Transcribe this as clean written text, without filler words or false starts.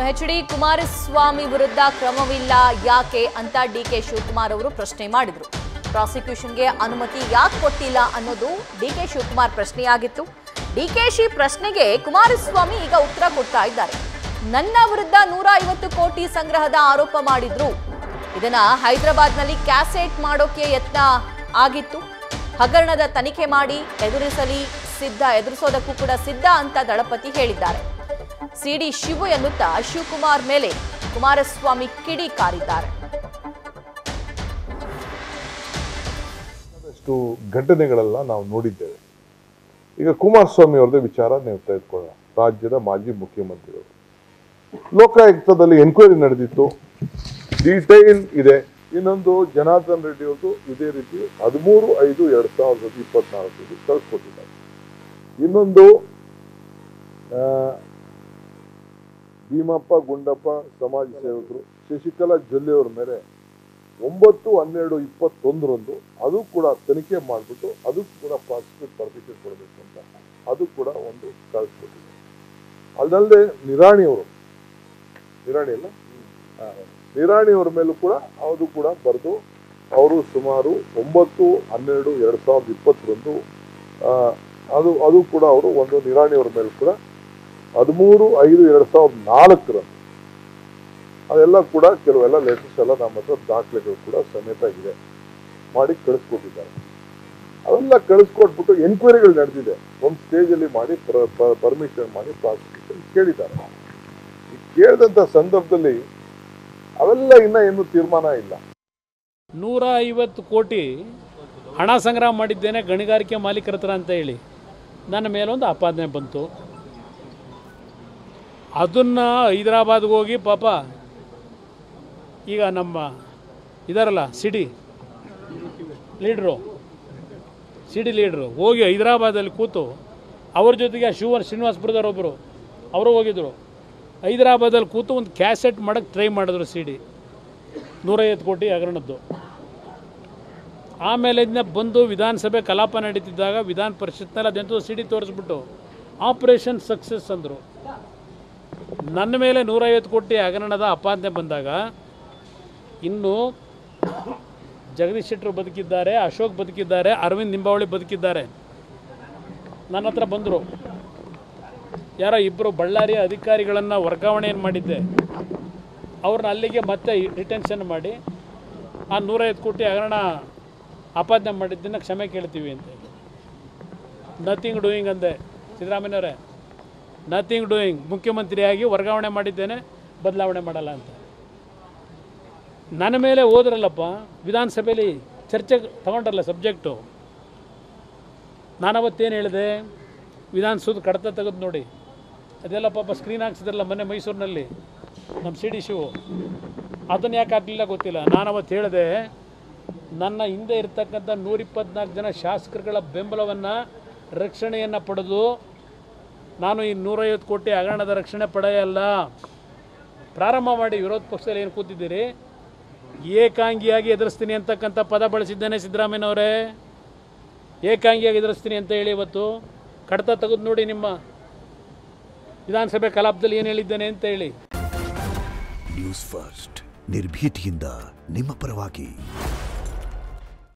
H D. Kumaraswamy ವಿರುದ್ಧ ಕ್ರಮವಿಲ್ಲ ಯಾಕೆ ಅಂತ ಡಿ.ಕೆ. ಶಿವಕುಮಾರ್ ಅವರು ಪ್ರಶ್ನೆ ಮಾಡಿದ್ರು. ಪ್ರಾಸಿಕ್ಯೂಷನ್ಗೆ ಅನುಮತಿ ಯಾಕೆ ಕೊಟ್ಟಿಲ್ಲ ಅನ್ನೋದು ಡಿ.ಕೆ. ಶಿವಕುಮಾರ್ ಪ್ರಶ್ನೆಯಾಗಿತ್ತು. ಡಿ.ಕೆ.ಶಿ ಪ್ರಶ್ನೆಗೆ ಕುಮಾರಸ್ವಾಮಿ ಈಗ ಉತ್ತರ ಕೊಡ್ತಾ ಇದ್ದಾರೆ. ನನ್ನ ವಿರುದ್ಧ 150 ಕೋಟಿ ಸಂಗ್ರಹದ ಆರೋಪ ಮಾಡಿದ್ರು. ಇದನ್ನ ಹೈದರಾಬಾದ್ನಲ್ಲಿ ಕ್ಯಾಸೆಟ್ ಮಾಡೋಕೆ ಯತ್ನ ಆಗಿತ್ತು. ಹಗರಣದ ತನಿಖೆ ಮಾಡಿ ಎದುರಿಸೋದಕ್ಕೂ ಕೂಡ ಸಿದ್ಧ ಅಂತ ದಳಪತಿ ಹೇಳಿದ್ದಾರೆ. ಸಿಡಿ ಶಿವು ಎನ್ನುತ್ತಾ ಶಿವಕುಮಾರ್ ಮೇಲೆ ಕುಮಾರಸ್ವಾಮಿ ಕಿಡಿ ಕಾರಿದ್ದಾರೆ. ಘಟನೆಗಳೆಲ್ಲ ನಾವು ನೋಡಿದ್ದೇವೆ. ಈಗ ಕುಮಾರಸ್ವಾಮಿ ಅವರದೇ ವಿಚಾರ ನೀವು ತೆಗೆದುಕೊಳ್ಳೋಣ. ರಾಜ್ಯದ ಮಾಜಿ ಮುಖ್ಯಮಂತ್ರಿಗಳು ಲೋಕಾಯುಕ್ತದಲ್ಲಿ ಎನ್ಕ್ವೈರಿ ನಡೆದಿತ್ತು, ಡೀಟೇಲ್ ಇದೆ. ಇನ್ನೊಂದು ಜನಾರ್ದನ್ ರೆಡ್ಡಿ ಅವ್ರದ್ದು ಇದೇ ರೀತಿ 13/5/2024 ಕಳಿಸ್ಕೊಟ್ಟಿದ್ದಾರೆ. ಇನ್ನೊಂದು ಭೀಮಪ್ಪ ಗುಂಡಪ್ಪ ಸಮಾಜ ಸೇವಕರು ಶಶಿಕಲಾ ಜೊಲ್ಲೆ ಅವ್ರ ಮೇಲೆ 9/12/21 ಅದು ಕೂಡ ತನಿಖೆ ಮಾಡಿಬಿಟ್ಟು ಅದು ಕೂಡ ಪ್ರಾಸಿಕ್ಯೂಟ್ ಪರ್ಮಿಷನ್ ಕೊಡಬೇಕು ಅಂತ ಅದು ಕೂಡ ಒಂದು ಕಳಿಸ್ಕೊಟ್ಟಿದೆ. ಅದಲ್ಲದೆ ನಿರಾಣಿಯವರ ಮೇಲೂ ಕೂಡ ಅದು ಕೂಡ ಬರೆದು ಅವರು ಸುಮಾರು 9/12/2021 ಅದು ಕೂಡ ಅವರು ಒಂದು ನಿರಾಣಿಯವರ ಮೇಲೆ ಕೂಡ 13/5/2004 ಅದೆಲ್ಲ ಕೂಡ ಕೆಲವೆಲ್ಲ ಲೆಟರ್ಸ್ ಎಲ್ಲ ನಮ್ಮ ಹತ್ರ ದಾಖಲೆಗಳು ಕೂಡ ಸಮೇತ ಇದೆ ಮಾಡಿ ಕಳಿಸ್ಕೊಟ್ಟಿದ್ದಾರೆ. ಅವೆಲ್ಲ ಕಳಿಸ್ಕೊಟ್ಬಿಟ್ಟು ಎನ್ಕ್ವೈರಿಗಳು ನಡೆದಿದೆ. ಒಂದು ಸ್ಟೇಜಲ್ಲಿ ಮಾಡಿ ಪರ್ಮಿಷನ್ ಮಾಡಿ ಪ್ರಾಸಿಕ್ಯೂಷನ್ ಕೇಳಿದ್ದಾರೆ. ಈ ಕೇಳಿದಂಥ ಸಂದರ್ಭದಲ್ಲಿ ಅವೆಲ್ಲ ಇನ್ನೂ ತೀರ್ಮಾನ ಇಲ್ಲ. 150 ಕೋಟಿ ಹಣ ಸಂಗ್ರಹ ಮಾಡಿದ್ದೇನೆ ಗಣಿಗಾರಿಕೆ ಮಾಲೀಕರ ಹತ್ರ ಅಂತ ಹೇಳಿ ನನ್ನ ಮೇಲೊಂದು ಆಪಾದನೆ ಬಂತು. ಅದನ್ನು ಹೈದರಾಬಾದ್ಗೆ ಹೋಗಿ ಪಾಪ ಈಗ ನಮ್ಮ ಇದಾರಲ್ಲ ಸಿಡಿ ಲೀಡ್ರು ಹೋಗಿ ಹೈದರಾಬಾದಲ್ಲಿ ಕೂತು ಅವ್ರ ಜೊತೆಗೆ ಶ್ರೀನಿವಾಸಪುರದವರೊಬ್ಬರು ಅವರು ಹೋಗಿದ್ರು. ಹೈದರಾಬಾದಲ್ಲಿ ಕೂತು ಒಂದು ಕ್ಯಾಸೆಟ್ ಮಾಡೋಕ್ಕೆ ಟ್ರೈ ಮಾಡಿದ್ರು ಸಿಡಿ 150 ಕೋಟಿ ಹಗರಣದ್ದು. ಆಮೇಲೆ ಇದನ್ನ ಬಂದು ವಿಧಾನಸಭೆ ಕಲಾಪ ನಡೀತಿದ್ದಾಗ ವಿಧಾನ ಪರಿಷತ್ನಲ್ಲಿ ಅದೆಂತೂ ಸಿಡಿ ತೋರಿಸ್ಬಿಟ್ಟು ಆಪರೇಷನ್ ಸಕ್ಸಸ್ ಅಂದರು. ನನ್ನ ಮೇಲೆ 150 ಕೋಟಿ ಹಗರಣದ ಆಪಾದನೆ ಬಂದಾಗ ಇನ್ನು ಜಗದೀಶ್ ಶೆಟ್ಟರು ಬದುಕಿದ್ದಾರೆ, ಅಶೋಕ್ ಬದುಕಿದ್ದಾರೆ, ಅರವಿಂದ್ ನಿಂಬಾವಳಿ ಬದುಕಿದ್ದಾರೆ. ನನ್ನ ಹತ್ರ ಬಂದರು. ಯಾರೋ ಇಬ್ಬರು ಬಳ್ಳಾರಿಯ ಅಧಿಕಾರಿಗಳನ್ನು ವರ್ಗಾವಣೆಯನ್ನು ಮಾಡಿದ್ದೆ. ಅವ್ರನ್ನ ಅಲ್ಲಿಗೆ ಮತ್ತೆ ರಿಟೆನ್ಷನ್ ಮಾಡಿ ಆ 150 ಕೋಟಿ ಹಗರಣ ಆಪಾದನೆ ಮಾಡಿದ್ದನ್ನು ಕ್ಷಮೆ ಕೇಳ್ತೀವಿ ಅಂತ. ನಥಿಂಗ್ ಡೂಯಿಂಗ್ ಅಂದೆ. ಸಿದ್ದರಾಮಯ್ಯನವರೇ, ನಥಿಂಗ್ ಡೂಯಿಂಗ್, ಮುಖ್ಯಮಂತ್ರಿಯಾಗಿ ವರ್ಗಾವಣೆ ಮಾಡಿದ್ದೇನೆ, ಬದಲಾವಣೆ ಮಾಡಲ್ಲ ಅಂತ. ನನ್ನ ಮೇಲೆ ಹೋದ್ರಲ್ಲಪ್ಪ ವಿಧಾನಸಭೆಯಲ್ಲಿ ಚರ್ಚೆಗೆ ತಗೊಂಡ್ರಲ್ಲ ಸಬ್ಜೆಕ್ಟು. ನಾನವತ್ತೇನು ಹೇಳಿದೆ, ವಿಧಾನಸೌಧ ಕಡತ ತೆಗೆದು ನೋಡಿ, ಅದೆಲ್ಲ ಪಾಪ ಸ್ಕ್ರೀನ್ ಹಾಕ್ಸಿದ್ರಲ್ಲ ಮೊನ್ನೆ ಮೈಸೂರಿನಲ್ಲಿ ನಮ್ಮ ಸಿಡಿ ಶಿವು, ಅದನ್ನು ಯಾಕೆ ಹಾಕಲಿಲ್ಲ ಗೊತ್ತಿಲ್ಲ. ನಾನವತ್ತು ಹೇಳಿದೆ, ನನ್ನ ಹಿಂದೆ ಇರ್ತಕ್ಕಂಥ 124 ಜನ ಶಾಸಕರುಗಳ ಬೆಂಬಲವನ್ನು ರಕ್ಷಣೆಯನ್ನು ಪಡೆದು ನಾನು ಈ 150 ಕೋಟಿ ಹಗರಣದ ರಕ್ಷಣೆ ಪಡೆಯಲ್ಲ. ಪ್ರಾರಂಭ ಮಾಡಿ ವಿರೋಧ ಪಕ್ಷದಲ್ಲಿ ಏನು ಕೂತಿದ್ದೀರಿ, ಏಕಾಂಗಿಯಾಗಿ ಎದುರಿಸ್ತೀನಿ ಅಂತಕ್ಕಂಥ ಪದ ಬಳಸಿದ್ದೇನೆ ಸಿದ್ದರಾಮಯ್ಯನವರೇ. ಏಕಾಂಗಿಯಾಗಿ ಎದುರಿಸ್ತೀನಿ ಅಂತ ಹೇಳಿ ಇವತ್ತು ಕಡತ ತೆಗೆದು ನೋಡಿ ನಿಮ್ಮ ವಿಧಾನಸಭೆ ಕಲಾಪದಲ್ಲಿ ಏನು ಹೇಳಿದ್ದೇನೆ ಅಂತ ಹೇಳಿ. ನ್ಯೂಸ್ ಫಸ್ಟ್ ನಿರ್ಭೀತಿಯಿಂದ ನಿಮ್ಮ ಪರವಾಗಿ.